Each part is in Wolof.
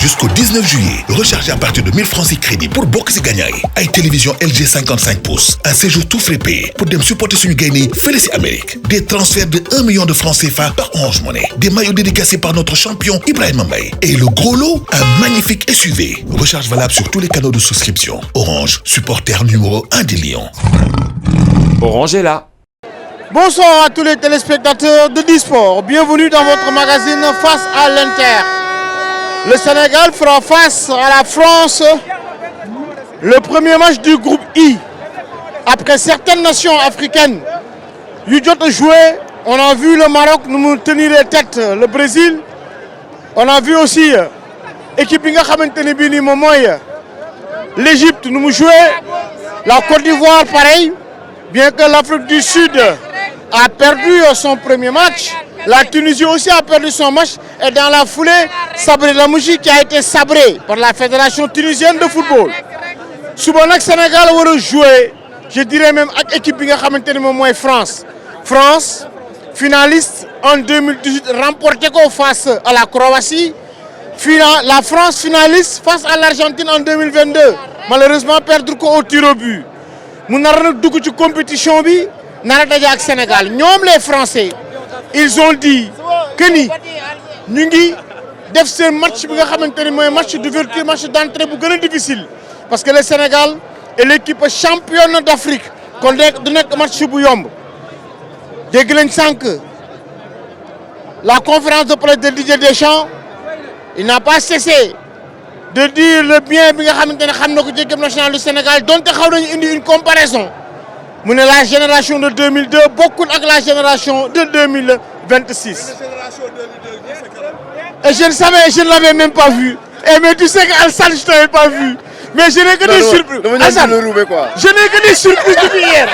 jusqu'au 19 juillet. Rechargez à partir de 1000 francs si crédit pour bokk si gagnant yi. Ay télévision LG 55 pouces, un séjour tout frais payé pour dem supporter suñu gaynde fële si Amérique. Des transferts de 1 million de francs CFA par Orange Money. Des maillots dédicacés par notre champion Ibrahima Mbaye. Et le gros lot, un magnifique SUV. Recharge valable sur tous les canaux de souscription. Orange, supporter numéro 1 des Lions. Orange est là. Bonsoir à tous les téléspectateurs de Disport. Bienvenue dans votre magazine Face à l'Inter. Le Sénégal fera face à la France. Le premier match du groupe I. Après certaines nations africaines yu jot a joué, on a vu le Maroc nous tenir les têtes, le Brésil. On a vu aussi équipe bi nga xamante ne bii nii moom mooy l'Égypte nu mu joué. La Côte d'Ivoire pareil, bien que l'Afrique du Sud a perdu son premier match. La Tunisie aussi a perdu son match et dans la foulée, Sabri Lamouchi qui a été sabré par la Fédération tunisienne de football. Suba nag Sénégal war a jouer, je dirais même ak équipe bi nga xamante ne moom mooy France. France, finaliste en 2018, remporté ko face à la Croatie. La France finaliste face à l'Argentine en 2022. Malheureusement perdre ko au tir au but. Mu nar na dugg ci compétition bi. Nara daje ak Sénégal ñoom les Français ils ont dit que ni ñu ngi def seen match bi nga xamante ni mooy match d'ouverture match d'entrée bu gën a difficile parce que le Sénégal est l'équipe championne d'Afrique kon du nekk match bu yomb dégg nañ sànq la conférence de presse de Didier Deschamps il n'a pas cessé de dire le bien bi nga xamante ne xam na ko ci équipe nationale du Sénégal donte xaw nañu indi une comparaison. mu ne la génération de 2002 bokkul ak la génération de 2026. Et je le savais, je ne l'avais même pas vu. Et mais tu sais qu'Alsane, je ne t'avais pas vu. Mais je n'ai que des surprises. Alsane, je n'ai que des surprises depuis hier.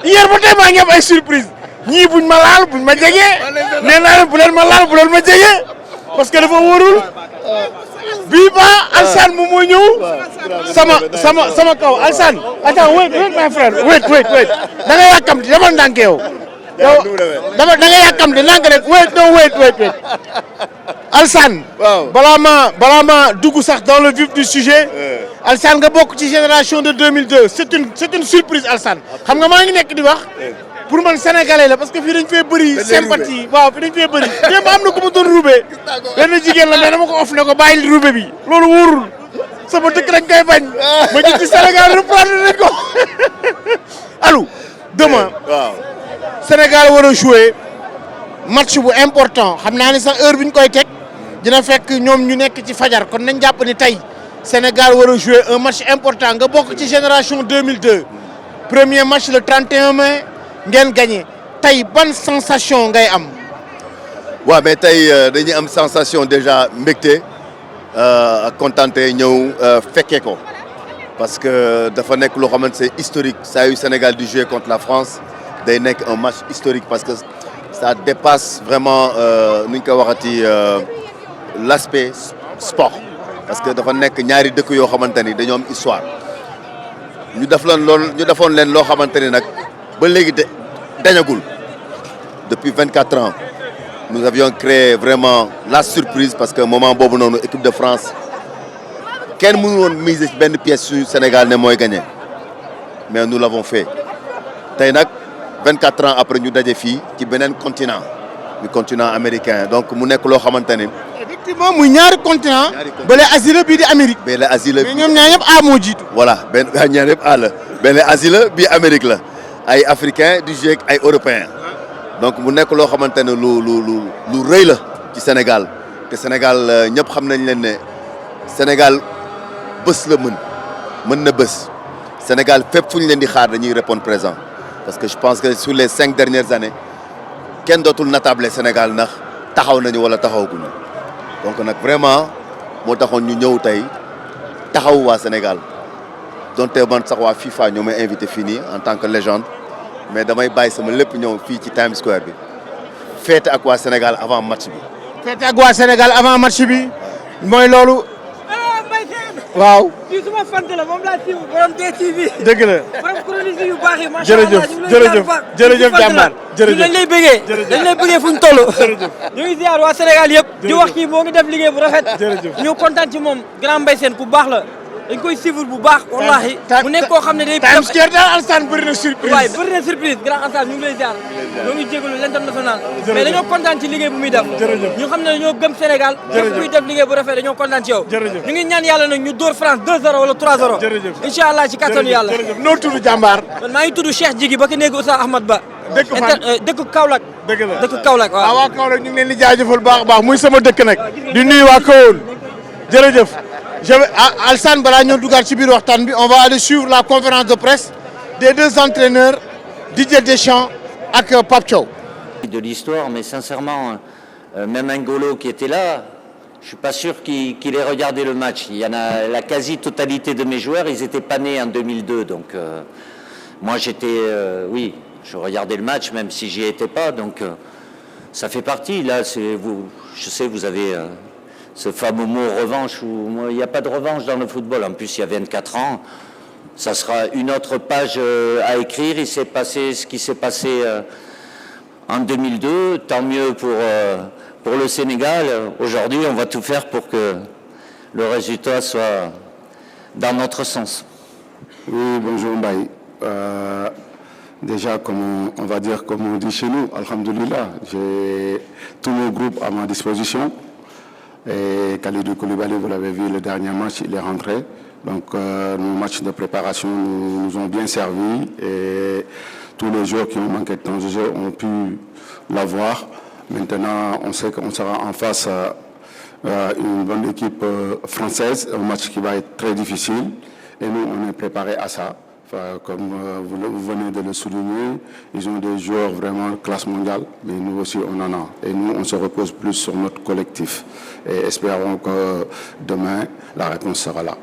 Hier ba tey maa ngi am ay surprises. ñii buñ ma laal buñ ma jege. nee naa leen bu leen ma laal bu leen ma jege. parce que dafa wóorul. bii ba Alsane moom moo ñëw sama kaw Alsane attends wait my friend wait da nga yàkkamti dama ndànk yow da nga yàkkamti ndànk rek wait Alsane balaa ma dugg sax dans le vif du sujet Alsane nga bokk ci génération de 2002 c'est une surprise Alsane xam nga maa ngi nekk di wax pour man sénégalais la parce que fii dañ fee bëri sympathie waaw fii dañ fee bëri démb am na ku ma doon roube benn jigéen la mais dama ko off ne ko bàyyil roube bi loolu wóorul sama dëkk dañ koy bañ ma gis ci Sénégal reprendre nañ ko allo demain Sénégal war a jouer match bu important xam naa ne sax heure bi ñu koy teg dina fekk ñoom ñu nekk ci fajar kon nañ jàpp ni tey Sénégal war a jouer un match important nga bokk ci génération 2002 premier match le 31 mai ngeen gagné tey ban sensation ngay am. waaw mais tey dañuy am sensation déjà mbégte ak contenté ñëw fekkee ko parce que dafa nekk loo xamante c'est historique saa yu Sénégal di jouer contre la France day nekk un match historique parce que ça dépasse vraiment nu ñu ko waxati l'aspect sport parce que dafa nekk ñaari dëkk yoo xamante ni dañoo am histoire ñu defoon leen loo xamante ni nag. ba léegi dañagul depuis 24 ans nous avions créé vraiment la surprise parce que moment boobu noonu équipe de France kenn mënu woon miser ci benn pièce suñu Sénégal ne mooy gagné mais nous l'avons fait tey nag 24 ans après ñu daje fii ci beneen continent du continent américain donc mu nekk loo xamante ni. effectivement muy ñaari continent. bële Asie la bii di Amérique. bële Asie la mais ñoom ñaar ñëpp A moo jiitu. voilà benn ñaar ñëpp A la benn Asie la bii Amérique la. ay africains du jeu ay européens donc mu nekk loo xamante ne lu rëy la ci Sénégal te Sénégal ñëpp xam nañ leen ne Sénégal bés la mën na bés Sénégal fépp fu ñu leen di xaar dañuy répondre présent parce que je pense que sur les 5 dernières années kenn dootul natable Sénégal ndax taxaw nañu wala taxawaguñu donc nag vraiment moo taxoon ñu ñëw tey taxaw waa Sénégal. donte man sax waa FIFA ñoo may invité fii nii en tant que légende mais damay bàyyi sama lépp ñëw fii ci Times Square bi féete ak waa Sénégal avant match bi. féete ak waa Sénégal avant match bi mooy loolu. waaw. kii suma fan la moom laa tiiw borom DTV. dëgg la. borom chronique yu baax yi macha allah jërëjëf jërëjëf jàmbaar. jërëjëf dañ lay bëggee fu ñu toll. ñu ngi ziar waa Sénégal yëpp. di wax kii moo ngi def liggéey bu rafet. ñu kontaan ci moom grand Mbaye Sène ku baax la. dañ koy suivre bu baax wallahi mu nekk koo xam ne day Times Square daal Alassane bëri na surprise waaye bëri na surprise grand Alassane ñu ngi lay ziar ñoo ngi jégalu l'international mais dañoo kontaan ci liggéey bu muy def ñu xam ne dañoo gëm Sénégal képp kuy def liggéey bu rafet dañoo kontaan ci yow ñu ngi ñaan yàlla nag ñu dóor France 2-0 wala 3-0 incha allah ci kattanu yàlla noo tudd jàmbaar man maa ngi tudd Cheikh Jigi ba ko néegi Oustaz Ahmad Ba dëkk Kaolack dëkk Kaolack waaw waa Kaolack ñu ngi leen di jaajëfal baax a baax muy sama dëkk nag di nuyu waa Kahone jërëjëf Alassane balaa ñoo dugaat ci biir waxtaan bi on va aller suivre la conférence de presse des deux entraîneurs Didier Deschamps ak Pape Thiaw. De l'histoire, mais sincèrement, même N'Golo qui était là, je suis pas sûr qu'il ait regardé le match. Il y en a la quasi-totalité de mes joueurs, ils étaient pas nés en 2002, donc moi j'étais, oui, je regardais le match même si j'y étais pas, donc ça fait partie. Là, c'est vous, je sais, vous avez ce fameux mot revanche, où il n'y a pas de revanche dans le football. En plus, il y a 24 ans, ça sera une autre page à écrire. Il s'est passé ce qui s'est passé en 2002. Tant mieux pour le Sénégal. Aujourd'hui, on va tout faire pour que le résultat soit dans notre sens. Oui, bonjour Mbaye. Déjà, comme on dit chez nous, alhamdoulilah, j'ai tout mon groupe à ma disposition. Et Kalidou Koulibaly, vous l'avez vu, le dernier match, il est rentré. Donc nos matchs de préparation nous ont bien servi. Et tous les joueurs qui ont manqué de temps de jeu ont pu l'avoir. Maintenant, on sait qu'on sera en face à une bonne équipe française, un match qui va être très difficile. Et nous, on est préparés à ça. Enfin, comme vous venez de le souligner, ils ont des joueurs vraiment de classe mondiale, mais nous aussi on en a. Et nous, on se repose plus sur notre collectif. Et espérons que demain, la réponse sera là.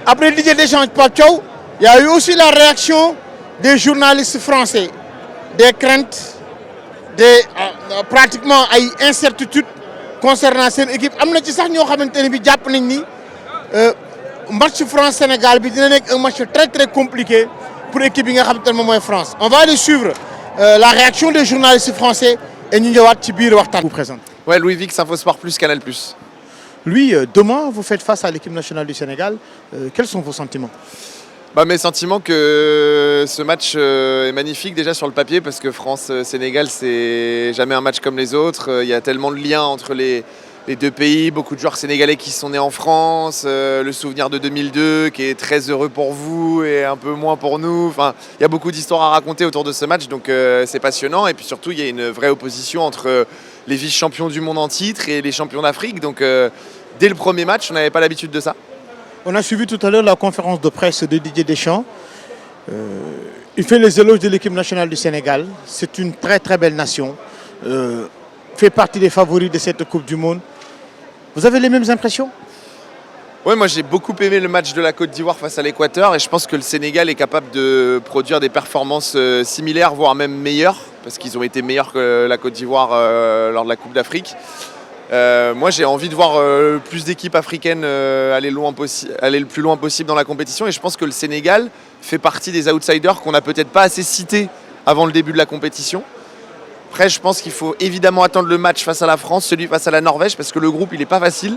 Après Didier Deschamps et Pape Thiaw, il y a eu aussi la réaction des journalistes français, des craintes, pratiquement ay incertitudes concernant cette équipe. Am na ci sax ñoo xamante ne bi jàpp nañ ni match France-Sénégal bi dina nekk un match très compliqué pour l'équipe bi nga xamante ne moom mooy France. On va aller suivre la réaction des journalistes français et ñu ñëwaat ci biir waxtaan. Vous présente. Ouais, Louis Vix, Info Sport Plus, Canal+. Louis, demain vous faites face à l'équipe nationale du Sénégal. Quels sont vos sentiments? Mes sentiments que ce match est magnifique déjà sur le papier parce que France-Sénégal, c'est jamais un match comme les autres. Il y a tellement de liens entre les deux pays, beaucoup de joueurs sénégalais qui sont nés en France, le souvenir de 2002 qui est très heureux pour vous et un peu moins pour nous. Enfin, il y a beaucoup d'histoires à raconter autour de ce match, donc c'est passionnant. Et puis surtout, il y a une vraie opposition entre les vice-champions du monde en titre et les champions d'Afrique. Donc dès le premier match, on n'avait pas l'habitude de ça. On a suivi tout à l'heure la conférence de presse de Didier Deschamps. Il fait les éloges de l'équipe nationale du Sénégal. C'est une très belle nation. Fait partie des favoris de cette Coupe du Monde. Vous avez les mêmes impressions? Ouais, moi j'ai beaucoup aimé le match de la Côte d'Ivoire face à l'Équateur et je pense que le Sénégal est capable de produire des performances similaires, voire même meilleures, parce qu'ils ont été meilleurs que la Côte d'Ivoire lors de la Coupe d'Afrique. Moi j'ai envie de voir plus d'équipes africaines aller le plus loin possible dans la compétition et je pense que le Sénégal fait partie des outsiders qu'on n'a peut-être pas assez cités avant le début de la compétition. Après je pense qu'il faut évidemment attendre le match face à la France, celui face à la Norvège parce que le groupe il n'est pas facile.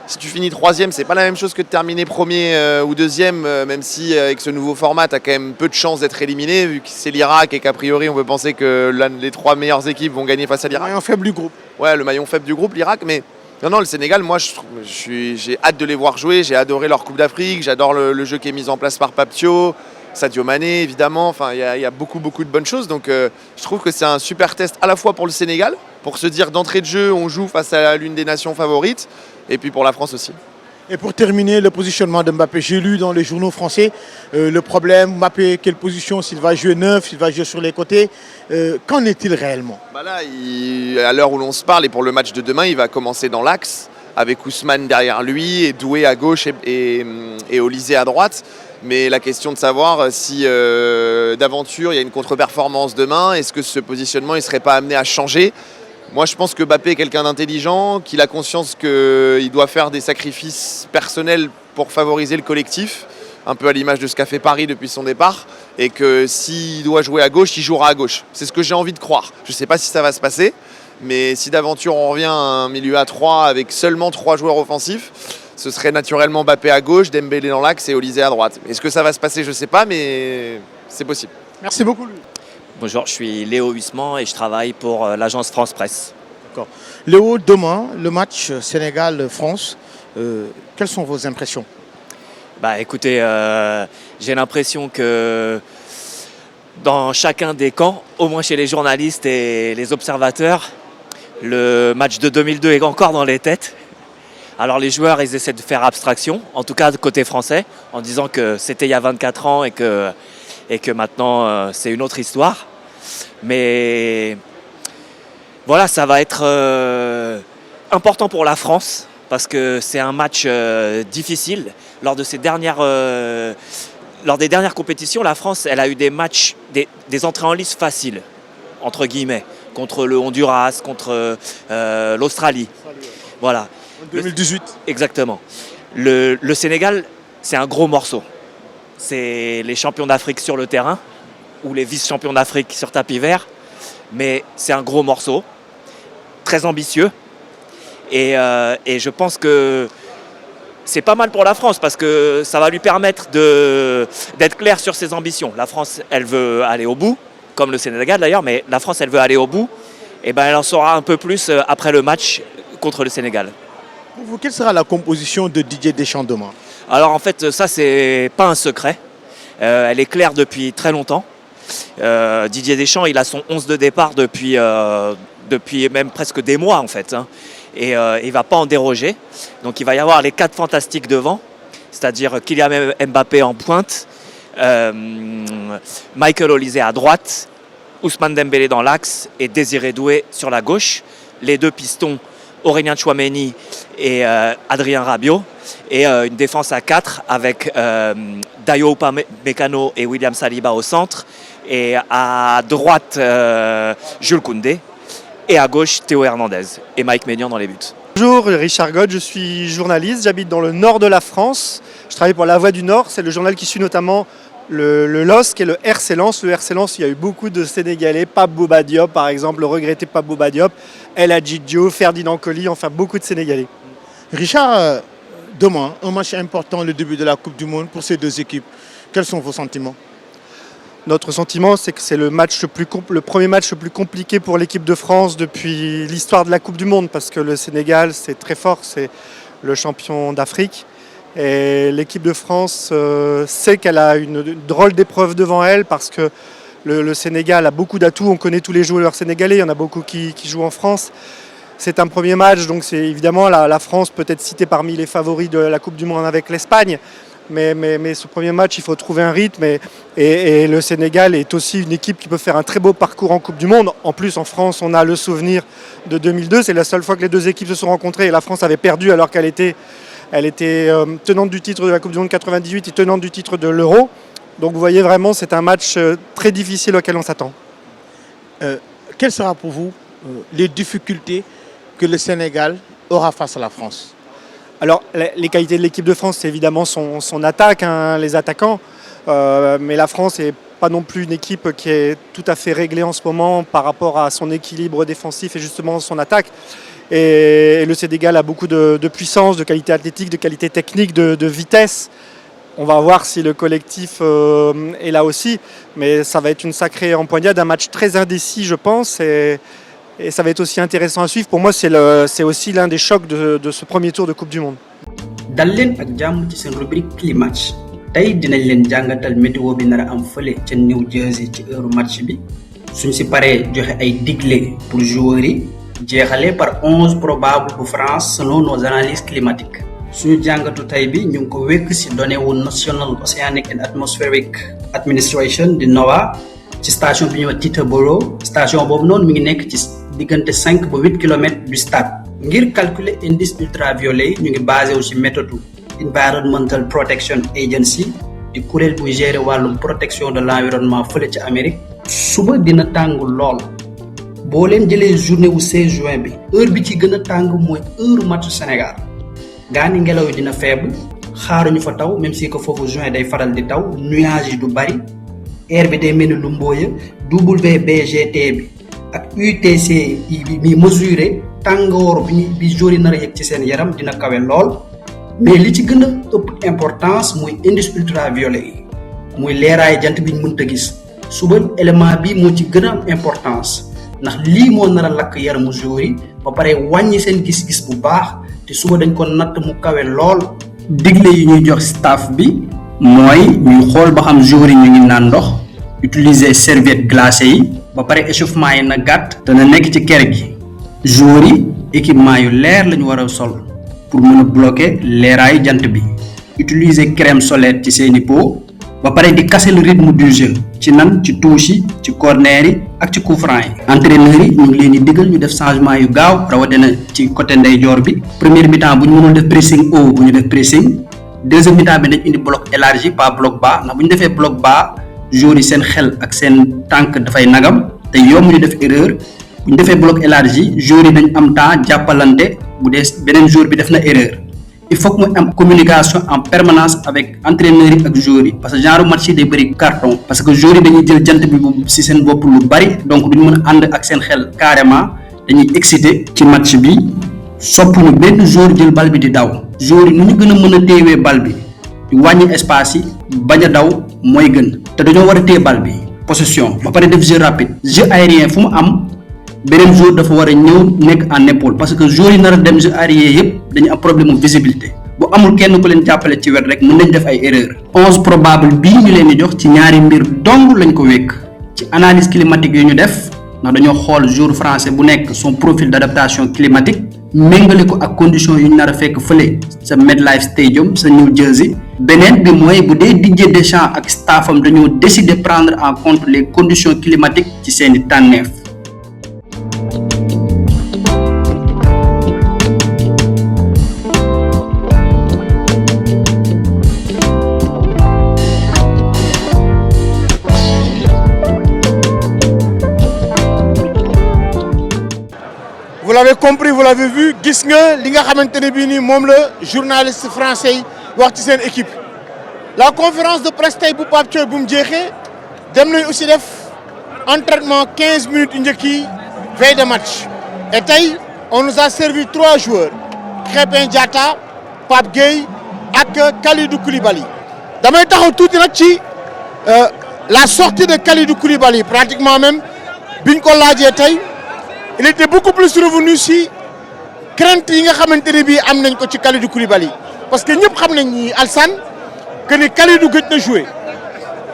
Si tu finis troisième, c'est pas la même chose que de terminer premier ou deuxième, même si avec ce nouveau format, tu as quand même peu de chances d'être éliminé, vu que c'est l'Irak et qu'a priori, on peut penser que les trois meilleures équipes vont gagner face à l'Irak. Le maillon faible du groupe. Ouais, le maillon faible du groupe, l'Irak, mais non, le Sénégal, moi, j'ai hâte de les voir jouer, j'ai adoré leur Coupe d'Afrique, j'adore le jeu qui est mis en place par Pape Thiaw, Sadio Mané, évidemment, enfin, il y a beaucoup de bonnes choses, donc je trouve que c'est un super test à la fois pour le Sénégal, pour se dire d'entrée de jeu, on joue face à l'une des nations favorites, et puis pour la France aussi. Et pour terminer, le positionnement de Mbappé. J'ai lu dans les journaux français le problème, Mbappé, quelle position, s'il va jouer neuf, s'il va jouer sur les côtés. Qu'en est-il réellement? Là, à l'heure où l'on se parle, et pour le match de demain, il va commencer dans l'axe, avec Ousmane derrière lui, et Doué à gauche et Olysée à droite. Mais la question de savoir si d'aventure, il y a une contre-performance demain, est-ce que ce positionnement ne serait pas amené à changer? Moi, je pense que Mbappé est quelqu'un d'intelligent, qu'il a conscience qu'il doit faire des sacrifices personnels pour favoriser le collectif, un peu à l'image de ce qu'a fait Paris depuis son départ. et que s'il doit jouer à gauche, il jouera à gauche. C'est ce que j'ai envie de croire. Je ne sais pas si ça va se passer, mais si d'aventure on revient à un milieu à 3 avec seulement 3 joueurs offensifs, ce serait naturellement Mbappé à gauche, Dembélé dans l'axe et Olysée à droite. Est-ce que ça va se passer? Je ne sais pas, mais c'est possible. Merci beaucoup. Bonjour, je suis Léo Huisman et je travaille pour l'agence France Presse. D'accord. Léo, demain, le match Sénégal-France, quelles sont vos impressions? Écoutez, j'ai l'impression que dans chacun des camps, au moins chez les journalistes et les observateurs, le match de 2002 est encore dans les têtes. Alors les joueurs, ils essaient de faire abstraction, en tout cas côté français, en disant que c'était il y a 24 ans et que maintenant c'est une autre histoire. Mais voilà, ça va être important pour la France parce que c'est un match difficile. Lors des dernières compétitions, la France, elle a eu des matchs, des entrées en lice faciles, entre guillemets, contre le Honduras, contre l'Australie. Voilà. En 2018. Exactement. Le Sénégal, c'est un gros morceau. C'est les champions d'Afrique sur le terrain ou les vice-champions d'Afrique sur tapis vert. Mais c'est un gros morceau, très ambitieux. Et je pense que c'est pas mal pour la France parce que ça va lui permettre d'être clair sur ses ambitions. La France, elle veut aller au bout, comme le Sénégal d'ailleurs, mais la France, elle veut aller au bout. Et elle en saura un peu plus après le match contre le Sénégal. Pour vous, quelle sera la composition de Didier Deschamps demain? Alors en fait, ça, c'est pas un secret. Elle est claire depuis très longtemps. Didier Deschamps, il a son 11 de départ depuis même presque des mois en fait. Et il ne va pas en déroger. Donc il va y avoir les 4 fantastiques devant, c'est-à-dire Kylian Mbappé en pointe, Michael Olysée à droite, Ousmane Dembélé dans l'axe et Désiré Doué sur la gauche. Les 2 pistons, Aurélien Tchouaméni et Adrien Rabiot. Et une défense à 4 avec Dayo Upamecano et William Saliba au centre. Et à droite, Jules Koundé. Et à gauche, Théo Hernandez et Mike Maignan dans les buts. Bonjour, Richard God, je suis journaliste, j'habite dans le nord de la France. Je travaille pour La Voix du Nord, c'est le journal qui suit notamment le LOSC et le RC Lens. Le RC Lens, il y a eu beaucoup de Sénégalais, Pape Bouba Diop par exemple, le regretté Pape Bouba Diop, El Hadji Diop, Ferdinand Coly, enfin beaucoup de Sénégalais. Richard, demain, un match important, le début de la Coupe du Monde pour ces 2 équipes. Quels sont vos sentiments? Notre sentiment, c'est que c'est le premier match le plus compliqué pour l'équipe de France depuis l'histoire de la Coupe du Monde, parce que le Sénégal, c'est très fort, c'est le champion d'Afrique. Et l'équipe de France sait qu'elle a une drôle d'épreuve devant elle, parce que le Sénégal a beaucoup d'atouts. On connaît tous les joueurs sénégalais, il y en a beaucoup qui jouent en France. C'est un premier match, donc c'est évidemment la France peut être citée parmi les favoris de la Coupe du Monde avec l'Espagne. Mais ce premier match, il faut trouver un rythme et le Sénégal est aussi une équipe qui peut faire un très beau parcours en Coupe du Monde. En plus, en France, on a le souvenir de 2002. C'est la seule fois que les 2 équipes se sont rencontrées et la France avait perdu alors qu'elle était tenante du titre de la Coupe du Monde 98 et tenante du titre de l'Euro. Donc vous voyez vraiment, c'est un match très difficile auquel on s'attend. Quelles seront pour vous les difficultés que le Sénégal aura face à la France? Alors, les qualités de l'équipe de France, c'est évidemment son attaque, les attaquants. Mais la France n'est pas non plus une équipe qui est tout à fait réglée en ce moment par rapport à son équilibre défensif et justement son attaque. Et le Sénégal a beaucoup de puissance, de qualité athlétique, de qualité technique, de vitesse. On va voir si le collectif est là aussi. Mais ça va être une sacrée empoignade, un match très indécis, je pense. Et ça va être aussi intéressant à suivre. Pour moi, c'est aussi l'un des chocs de ce premier tour de Coupe du Monde. dal leen ak jàmm ci seen rubrique Climatch tey dinañ leen jàngatal météo bi nar a am fële ca New Jersey ci heure match bi suñ si paree joxe ay digle pour joueurs yi jeexalee par 11 probable bu France selon nos analyses climatiques. Suñu jàngatu tey bi ñu ngi ko wekk si données wu National Oceanic and Atmospheric Administration di NOAA ci station bi ñuy wax Teterboro. Station boobu noonu mi ngi nekk ci diggante 5 ba 8 kilomètres du stade. Ngir calculer indice ultraviolet ñu ngi basé wu ci méthode Environmental Protection Agency di kuréel buy gérer wàllum protection de l'environnement fële ci Amérique. Suba dina tàng lool boo leen jëlee journée wu 16 juin bi heure bi ci gën a tàng mooy heure match Sénégal gaani ngelaw yi dina faible xaaruñu fa taw même si que foofu juin day faral di taw nuage yi du bari air bi day mel ni lu mbooya WBGT bi ak UTC bi mi mesurer tàngoor bi joueurs yi nar a yëg ci seen yaram dina kawe lool mais li ci gën a ëpp importance muy indice ultraviolet yi muy leeraay jant bi ñu mënta gis suba élément bi moo ci gën a am importance ndax lii moo nar a lakk yaramu joueurs yi ba pare wàññi seen gis-gis bu baax te suba dañ ko natt mu kawe lool. digle yi ñuy jox staff bi mooy ñuy xool ba xam joueurs yi ñu ngi naan ndox utiliser serviette glacée yi ba pare échauffement yi na gàtt te na nekk ci kër gi joueurs yi équipement yu leer lañu war a sol pour mën a bloquer leeraayu jant bi utiliser crème solaire ci seeni peau ba pare di casser le rythme du jeu ci nan ci touche yi ci corner yi ak ci coup franc yi. entraîneurs yi ñu ngi leen di digal ñu def changement yu gaaw rawatina ci côté ndeyjoor bi première mi-temps bu ñu mënul def pressing haut bu ñu def pressing deuxième mi-temps bi nañ indi bloc élargi pas bloc bas ndax bu ñu defee bloc bas joueurs yi seen xel ak seen tànk dafay nagam te yomb ñu def erreur bu ñu defee bloc élargi joueurs yi dañ am temps jàppalante bu dee beneen joueur bi def na erreur. il faut que mu am communication en permanence avec entraîneurs yi ak joueurs yi parce que genre match yi day bëri carton parce que joueurs yi dañuy jël jant bi bu ci seen bopp lu bari donc duñ mën a ànd ak seen xel carrément dañuy excité ci match bi soppuñu benn joueur jël bal bi di daw joueurs yi nu ñu gën a mën a téewee bal bi di wàññi espace yi bañ a daw mooy gën te dañoo war a téye bal bi possession ba pare def jeu rapide jeu aérien fu mu am beneen joueur dafa war a ñëw nekk en épaule parce que joueurs yi nar a dem jeu aérien yëpp dañu am problème visibilité bu amul kenn ku leen jàppale ci wet rek mën nañ def ay erreur 11 probable bii ñu leen di jox ci ñaari mbir dong lañ ko wékk ci analyse climatique yu ñu def ndax dañoo xool joueur français bu nekk son profil d'adaptation climatique méngale ko ak conditions yu ñu nar a fekk fële sa MetLife Stadium sa New Jersey beneen bi mooy bu dee Didier Deschamps ak staffam dañoo décider prendre en compte les conditions climatiques ci seeni tànneef. Vous l'avez compris, vous l'avez vu, gis nga li nga xamantene bi ni mom la journaliste français yi wax ci sen équipe. La conférence de presse tay bu Pape Thioye bu mu jexé dem nañ aussi def entraînement 15 minutes njëkk yi veille de match. Et tay on nous a servi 3 joueurs. Krépin Diatta, Pape Gueye ak Kalidou Koulibaly. Damay taxaw touti nak ci la sortie de Kalidou Koulibaly pratiquement même biñ ko laajee tay il était beaucoup plus revenu si crainte yi nga xamantene bi am nañ ko ci Kalidou Koulibaly parce que ñëpp xam nañ ni Alsane que ni Kalidou gëj na jouer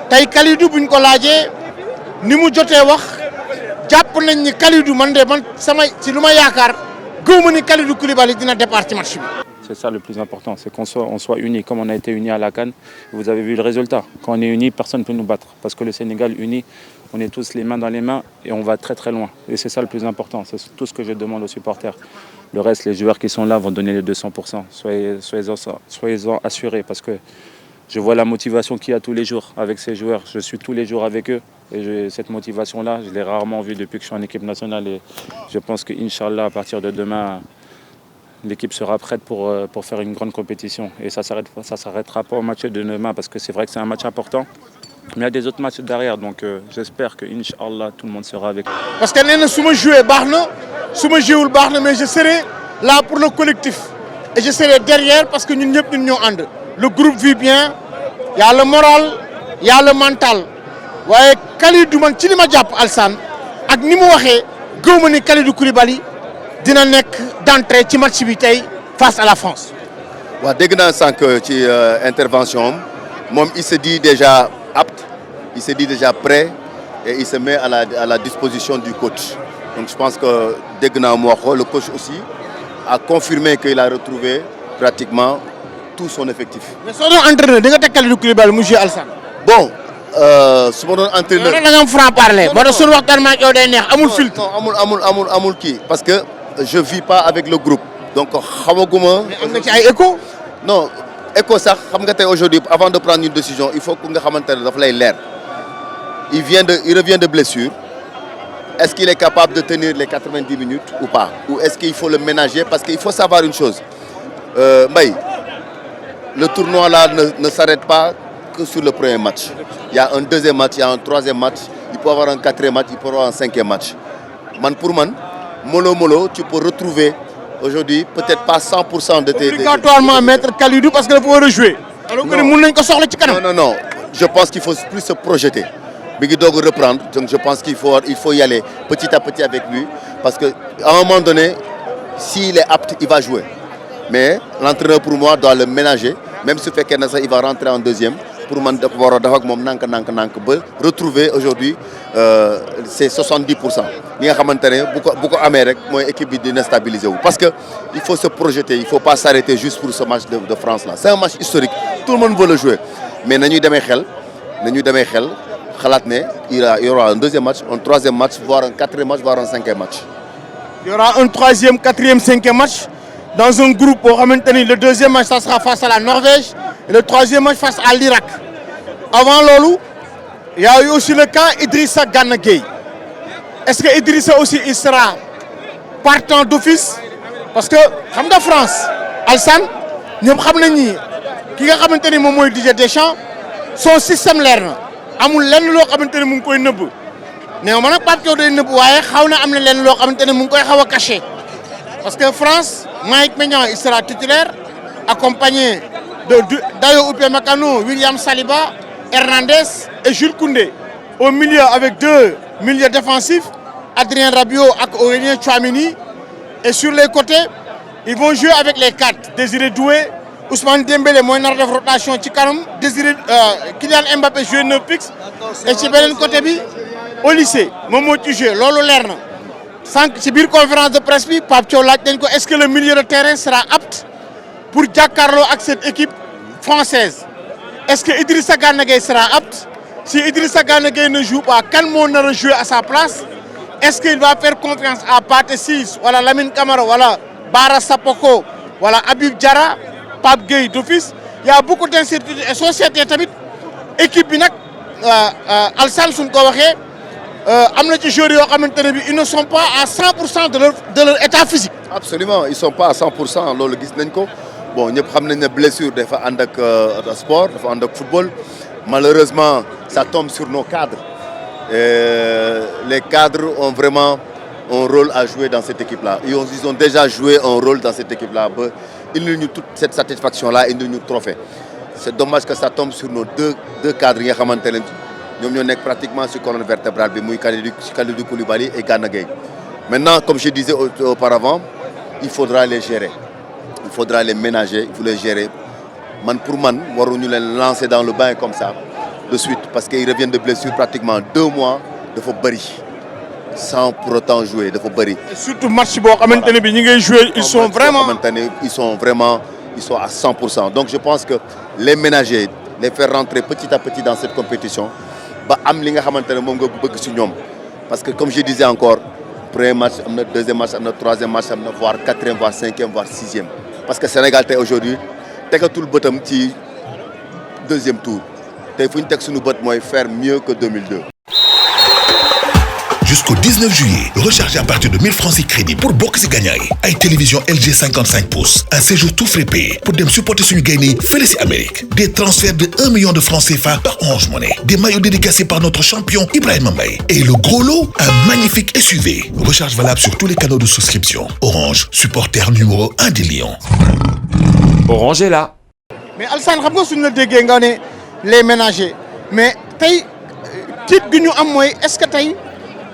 tay Kalidou buñ ko laajee ni mu jotee wax jàpp nañ ni Kalidou man sama ci luma yaakaar gëwuma ni Kalidou Koulibaly dina départ ci match bi. C'est ça le plus important, c'est qu'on soit unis comme on a été unis à la CAN. Vous avez vu le résultat. Quand on est unis, personne ne peut nous battre. Parce que le Sénégal uni, on est tous les mains dans les mains et on va très très loin. Et c'est ça le plus important, c'est tout ce que je demande aux supporters. Le reste, les joueurs qui sont là vont donner les 200%. Soyez-en assurés parce que je vois la motivation qu'il y a tous les jours avec ces joueurs. Je suis tous les jours avec eux. Et cette motivation-là, je l'ai rarement vue depuis que je suis en équipe nationale. Et je pense qu'Inch'Allah, à partir de demain, l'équipe sera prête pour faire une grande compétition. Et ça ne s'arrêtera pas au match de demain parce que c'est vrai que c'est un match important. Mais il y a des autres matchs derrière, donc j'espère que Inch'Allah, tout le monde sera avec. Parce que si je joue, mais je serai là pour le collectif. Et je serai derrière parce que nous sommes le groupe vit bien, il y a le moral, il y a le mental. Ouais, Kalidou man ci li ma japp Alsane ak ni mu waxé gëwma ni Kalidou Koulibaly dina nek d'entrée ci match bi tay face à la France. Wa dégg na sank ci intervention mom il se dit déjà apte, il se dit déjà prêt et il se met à la disposition du coach. Donc je pense que dégg na mo wax le coach aussi a confirmé qu'il a retrouvé pratiquement tout son effectif. Mais son entraîneur da nga tek Kalidou Koulibaly mu jouer Alsane. Bon su ma doon entraîneur da nga am franc parler ba do sun waxtan ma yow day neex amul filtre amul kii parce que je vis pas avec le groupe donc xamaguma mais am nga ci ay écho non écho sax xam nga tey aujourd'hui avant de prendre une décision il faut que nga xamante ne dafa lay leer il revient de blessure est-ce qu'il est capable de tenir les 90 minutes ou pas ou est-ce qu'il faut le ménager parce qu'il faut savoir une chose Mbaye le tournoi là ne s'arrête pas que sur le premier match. Il y a un deuxième match, il y a un troisième match, il peut y avoir un quatrième match, il peut y avoir un cinquième match. Pour man, mollo, tu peux retrouver aujourd'hui peut-être pas 100% de tes... Obligatoirement mettre Kalidou parce qu'il faut rejouer. Alors que non. Je pense qu'il faut plus se projeter. Il doit reprendre, donc je pense qu'il faut y aller petit à petit avec lui. Parce qu'à un moment donné, s'il est apte, il va jouer. Mais l'entraîneur pour moi doit le ménager. Même si il va rentrer en deuxième. Pour moi, retrouver aujourd'hui ces 70%. Beaucoup d'Amérique, l'équipe est déstabilisée. Parce qu'il faut se projeter, il ne faut pas s'arrêter juste pour ce match de France. C'est un match historique, tout le monde veut le jouer. Mais nous il y aura un deuxième match, un troisième match, voire un quatrième match, voire un cinquième match. Il y aura un troisième, quatrième, cinquième match. Dans un groupe, on va maintenir le deuxième match, ça sera face à la Norvège. Et le troisième match face à l'Irak. Avant Lolo, il y a eu aussi le cas Idrissa Gana Gueye. Est-ce que Idrissa aussi il sera partant d'office? Parce que, comme la France, Alsan, nous savons qui a maintenu mon mot Didier Deschamps, son système l'air. Amul lenn loo xamante ne mu ngi koy nëbb néew ma nag Pape Thiaw day nëbb waaye xaw na am na lenn loo xamante ne mu ngi koy xaw a caché parce que France Mike Maignan il sera titulaire accompagné de Dayo Upamecano, William Saliba, Hernandez et Jules Koundé au milieu avec deux milieux défensifs Adrien Rabiot et Aurélien Tchouameni et sur les côtés ils vont jouer avec les quatre Désiré Doué Ousmane Dembélé mooy nar def rotation ci kanam Désiré Kylian Mbappé joué 9 fixes et ci beneen côté bi au lycée moom moo ci joué loolu leer na sànq ci biir conférence de presse bi Pape Thiaw laaj nañ ko est-ce que le milieu de terrain sera apte pour jàkkaarloo ak cette équipe française est-ce que Idrissa Gana Gueye sera apte si Idrissa Gana Gueye ne joue pas kan moo nar a jouer à sa place est-ce qu'il va faire confiance à Pathé Ciss wala Lamine Camara wala Bara Sapoko wala Habib Diarra Pape Gueye d'office, il y a beaucoup d'incertitudes et société tamit équipe bi nak Alsane suñ ko waxé amna ci joueurs yo xamantene bi ils ne sont pas à 100% de leur état physique. Absolument, ils sont pas à 100%, lolu gis nañ ko. Bon, ñep xam nañ né blessure dafa and ak sport, dafa and ak football. Malheureusement, ça tombe sur nos cadres. Les cadres ont vraiment un rôle à jouer dans cette équipe-là. Ils ont déjà joué un rôle dans cette équipe-là. Ils nous donnent toute cette satisfaction-là et nous donnent trophée. C'est dommage que ça tombe sur nos deux cadres. Nous sommes pratiquement sur la colonne vertébrale, Kalidou Koulibaly et Gana Gueye. Maintenant, comme je disais auparavant, il faudra les gérer. Il faudra les ménager, il faut les gérer. Pour moi, nous les lancer dans le bain comme ça, de suite, parce qu'ils reviennent de blessure pratiquement 2 mois de Fobari. Sans pour autant jouer de Fobari. Surtout match bo xamantene bi ñi ngay jouer ils sont vraiment à 100%. Donc je pense que les ménager, les faire rentrer petit à petit dans cette compétition ba am li nga xamantene mom nga bëgg ci ñom parce que comme je disais encore premier match amna deuxième match amna troisième match amna voire quatrième voire cinquième voire sixième parce que Sénégal tay aujourd'hui tegatul bëtam ci deuxième tour tay fuñ tek suñu bëtt moy faire mieux que 2002. Jusqu'au 19 juillet, rechargez à partir de 1000 francs si crédit pour Boxy Gagnaï. Avec télévision LG 55 pouces, un séjour tout frais payé pour dem supporter son gagné Félicie Amérique. Des transferts de 1 million de francs CFA par Orange Money. Des maillots dédicacés par notre champion Ibrahim Mbaye. Et le gros lot, un magnifique SUV. Recharge valable sur tous les canaux de souscription. Orange, supporter numéro 1 des Lions. Orange est là. Mais Alsane, xam nga suñu la déggee nga ne les ménagers mais tey titre bi ñu am mooy est-ce que tey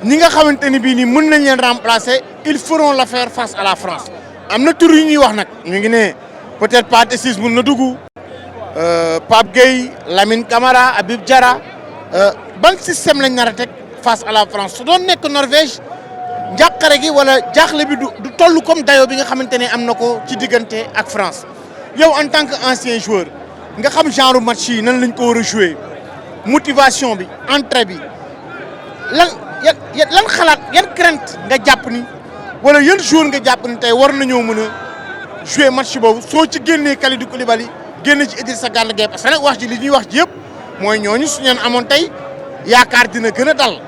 ñi nga xamanteni bi ni mën nañ leen remplacer ils feront l'affaire face à la France amna tour yu ñuy wax nak ñu ngi né peut-être Pathé Ciss mën na dugg Pape Gueye Lamine Camara Habib Diarra ban système lañ nar a teg face à la France su doon nekk Norvège njàqare gi wala jaaxle bi du toll comme dayo bi nga xamanteni am na ko ci diggante ak France yow en tant que ancien joueur nga xam genre match yi nan lañ ko war a jouer motivation bi entrée bi lan xalaat yan crainte nga jàpp ni wala yan jour nga jàpp ni tey war nañoo mën a jouer match boobu soo ci génnee Kalidou Koulibaly génne ci Idrissa Gana Gueye parce que nag wax ji li ñuy wax ji yëpp mooy ñooñu su ñu amoon tey yaakaar dina gën a dal.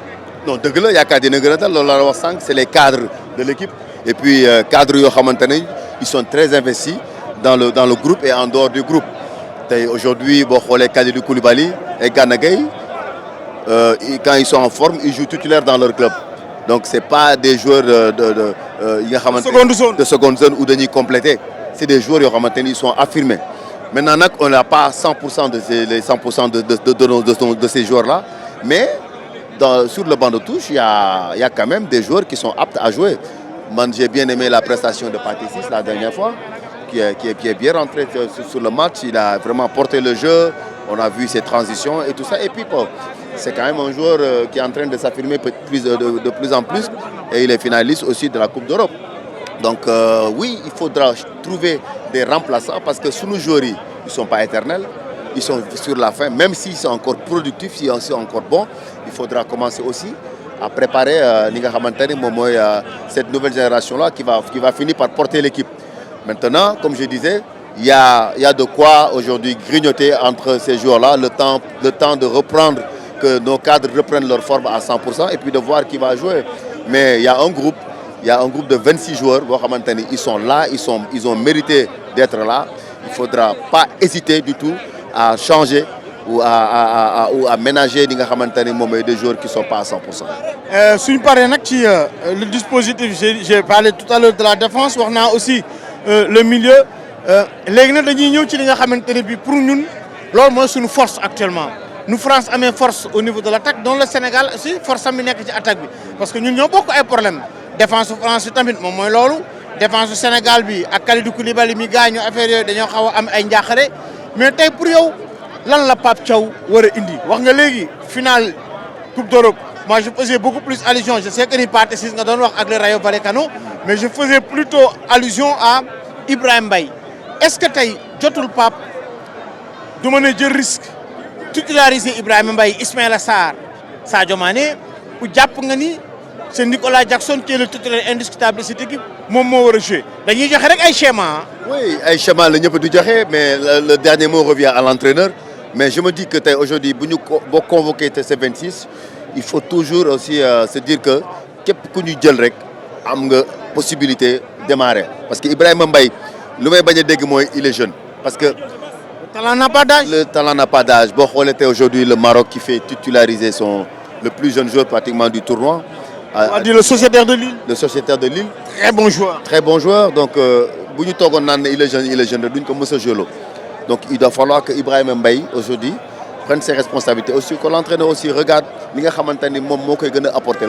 non dëgg la yaakaar dina gën a dal loolu la wax sànq c'est les cadres de l'équipe et puis cadres yoo xamante ne ils sont très investis dans le groupe et en dehors du groupe Aujourd'hui, Kalidou Koulibaly et Gana Gueye, quand ils sont en forme, ils jouent titulaires dans leur club. Donc c'est pas des joueurs de seconde zone ou de nuit complété. C'est des joueurs qui sont affirmés. Maintenant, on n'a pas 100% de ces joueurs-là, mais sur le banc de touche, il y a quand même des joueurs qui sont aptes à jouer. J'ai bien aimé la prestation de Pathé-Ciss la dernière fois, qui est bien rentré sur le match. Il a vraiment porté le jeu. On a vu ses transitions et tout ça. Et puis, c'est quand même un joueur qui est en train de s'affirmer de plus en plus. Et il est finaliste aussi de la Coupe d'Europe. Donc, oui, il faudra trouver des remplaçants parce que sous nos joueurs, ils ne sont pas éternels. Ils sont sur la fin. Même s'ils sont encore productifs, s'ils sont encore bons, il faudra commencer aussi à préparer cette nouvelle génération-là qui va finir par porter l'équipe. Maintenant, comme je disais, il y a de quoi aujourd'hui grignoter entre ces joueurs-là, le temps de reprendre, que nos cadres reprennent leur forme à 100% et puis de voir qui va jouer. Mais il y a un groupe de 26 joueurs, ils sont là, ils ont mérité d'être là. Il ne faudra pas hésiter du tout à changer ou à ménager des joueurs qui ne sont pas à 100%. Si nous parlons le dispositif, j'ai parlé tout à l'heure de la défense, on a aussi le milieu. Pour nous, c'est une force actuellement. Nous, France, avons une force au niveau de l'attaque, dont le Sénégal aussi, force à l'attaque. Parce que nous avons beaucoup de problèmes. Défense de France, c'est défense du Sénégal, avec Kalidou Koulibaly, qui gagne, mais pour vous, lan la Pape Thiaw wara indi wax nga légui finale Coupe d'Europe. Moi je faisais beaucoup plus allusion, je sais que ni Pathé-Ciss nga don wax ak le Rayo Vallecano, mais je faisais plutôt allusion à Ibrahima Mbaye. Est-ce que tay jotul Pape du meuna jël risque titulariser Ibrahima Mbaye, Ismaïla Sarr, Sadio Mané ou japp nga ni c'est Nicolas Jackson qui est le titulaire indiscutable de cette équipe mom mo wara jouer. Dañuy joxe rek ay schéma. Oui, ay schéma la ñëpp du joxe, mais le dernier mot revient à l'entraîneur. Mais je me dis que aujourd'hui, si nous convoquons ces 26, il faut toujours aussi se dire que képp ku ñu jël rek am nga possibilité de démarrer. Parce que Ibrahima Mbaye, il est jeune. Parce que le talent n'a pas d'âge. Le talent n'a pas d'âge. Bon, on était aujourd'hui le Maroc qui fait titulariser le plus jeune joueur pratiquement du tournoi. On va dire le Sociétaire de Lille. Le Sociétaire de Lille. Très bon joueur. Très bon joueur. Donc, si nous il est jeune, donc il doit falloir que Ibrahima Mbaye aujourd'hui prenne ses responsabilités. Aussi que l'entraîneur aussi regarde ce qu'il peut apporter.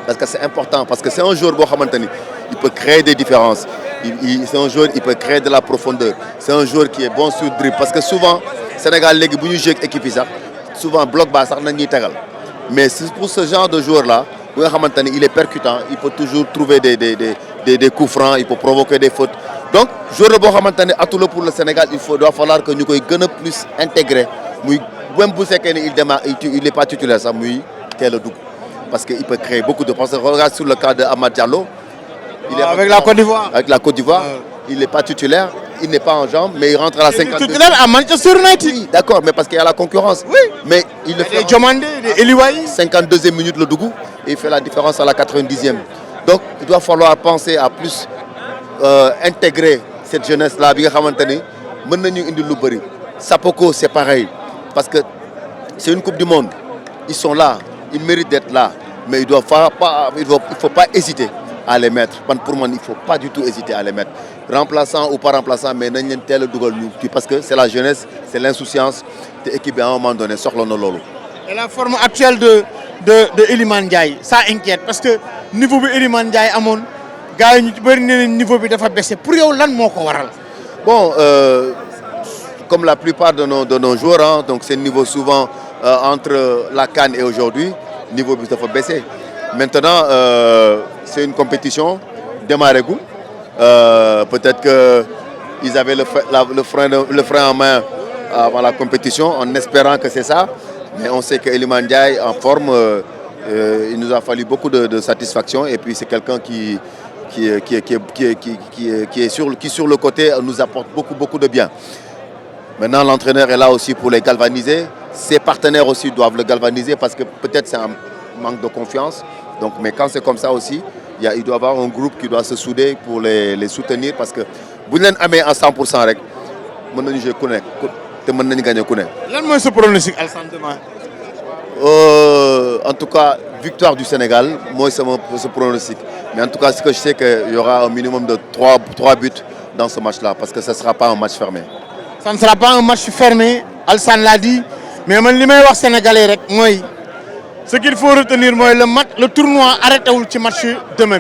Parce que c'est important, parce que c'est un joueur il peut créer des différences. C'est un joueur qui peut créer de la profondeur. C'est un joueur qui est bon sur le dribble. Parce que souvent, Sénégal, les joueurs avec l'équipe, souvent bloc bas, mais pour ce genre de joueur-là, il est percutant, il peut toujours trouver des coups francs, il peut provoquer des fautes. Donc, joueur de Bohamatane, pour le Sénégal, il doit falloir que nous soyons plus intégrés. Même si il n'est pas titulaire, ça, parce qu'il peut créer beaucoup de passes. Regarde sur le cas d'Amad Diallo. Avec la Côte d'Ivoire. Avec la Côte d'Ivoire, il n'est pas titulaire, il n'est pas en jambes, mais il rentre à la 52e. Il est titulaire à Manchester United. Oui, d'accord, mais parce qu'il y a la concurrence. Oui. Mais il le fait. 52e minute le Dougou, et il fait la différence à la 90e. Donc, il doit falloir penser à plus intégrer cette jeunesse-là. Sapoko, c'est pareil. Parce que c'est une Coupe du Monde. Ils sont là, ils méritent d'être là. Mais il ne faut pas hésiter à les mettre. Pour moi, il ne faut pas du tout hésiter à les mettre. Remplaçant ou pas remplaçant, mais il tel parce que c'est la jeunesse, c'est l'insouciance de l'équipe à un moment donné. Et la forme actuelle de Iliman Ndiaye, ça inquiète. Parce que le niveau de Iliman Ndiaye, le niveau de baissé. Pour vous, qu'est-ce que bon, comme la plupart de nos joueurs, hein, donc c'est le niveau souvent entre la CAN et aujourd'hui, le niveau de baisser. Maintenant, c'est une compétition, démarrez-vous. Peut-être qu'ils avaient le frein en main avant la compétition, en espérant que c'est ça. Mais on sait que Iliman Ndiaye, en forme, il nous a fallu beaucoup de satisfaction. Et puis c'est quelqu'un qui sur le côté nous apporte beaucoup de bien. Maintenant, l'entraîneur est là aussi pour les galvaniser. Ses partenaires aussi doivent le galvaniser parce que peut-être c'est un manque de confiance. Donc, mais quand c'est comme ça aussi, il doit y avoir un groupe qui doit se souder pour les soutenir parce que si vous n'êtes à 100%, mën nañu jouer ku nekk te mën nañu gagner ku nekk. lan mooy sa pronostic Alassane demain? En tout cas, victoire du Sénégal, moi c'est mon pronostic. Mais en tout cas, ce que je sais qu'il y aura un minimum de 3 buts dans ce match-là, parce que ce ne sera pas un match fermé. Ça ne sera pas un match fermé, Alassane l'a dit. Mais ce que je veux Sénégalais, ce qu'il faut retenir, le tournoi arrête le match demain.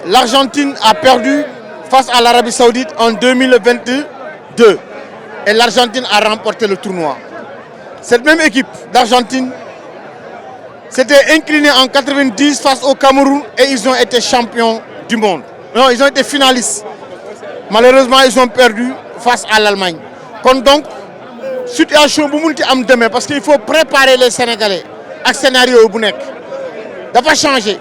L'Argentine a perdu face à l'Arabie Saoudite en 2022 et l'Argentine a remporté le tournoi. Cette même équipe d'Argentine s'était inclinée en 90 face au Cameroun et ils ont été champions du monde. Non, ils ont été finalistes. Malheureusement, ils ont perdu face à l'Allemagne. Donc, situation demain parce qu'il faut préparer les Sénégalais à scénario bu nek. Dafa changer.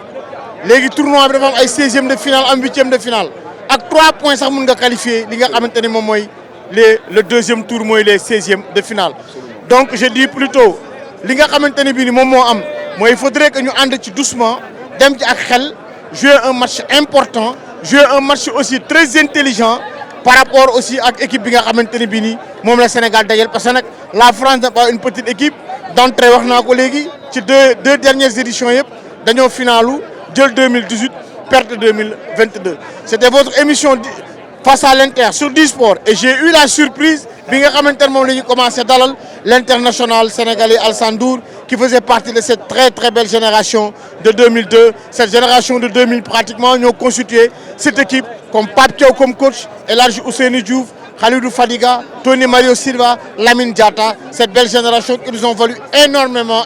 Le tournoi dafa am ay 16e de finale, am 8e de finale. Avec 3 points sax mën nga qualifier li nga xamanteni mom moy le deuxième tour moy les 16e de finale. Donc je dis plutôt li nga xamanteni bi ni mom mo am moy il faudrait que ñu and ci doucement dem ci ak xel jouer un match important, jouer un match aussi très intelligent par rapport aussi à l'équipe bi nga xamanteni bi ni mom la Sénégal dajal parce que la France n'est pas une petite équipe d'entrée wax na ko légui ci deux dernières éditions yépp dañoo finalu jël 2018 perte 2022. C'était votre émission face à l'Inter sur D-Sport et j'ai eu la surprise bi nga xamantene mom lañu commencé dalal l'international sénégalais Alassane Ndour qui faisait partie de cette très très belle génération de 2002. Cette génération de 2000 pratiquement nous ont constitué cette équipe comme Pape Thiaw comme coach, Elhadji Ousseynou Diouf, Khalidou Fadiga, Tony Mario Silva, Lamine Diatta. Cette belle génération qui nous ont valu énormément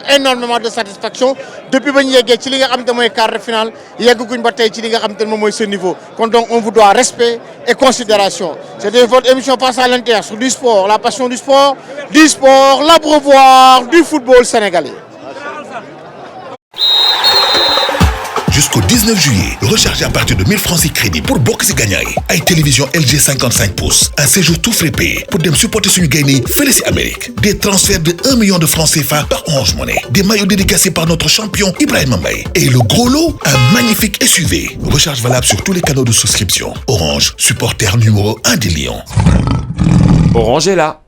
de satisfaction depuis que nous avons fait le quart de finale, nous avons fait ce niveau. Donc on vous doit respect et considération. C'était votre émission face à l'Inter sur du sport, la passion du sport, l'abreuvoir du football sénégalais. Jusqu'au 19 juillet, rechargez à partir de 1000 francs et crédits pour Boxy Gagnaï. Avec télévision LG 55 pouces, un séjour tout frais payé pour dem supporter sur Gagné, Félicie Amérique. Des transferts de 1 million de francs CFA par Orange Money. Des maillots dédicacés par notre champion Ibrahima Mbaye. Et le gros lot, un magnifique SUV. Recharge valable sur tous les canaux de souscription. Orange, supporter numéro 1 des Lions. Orange est là.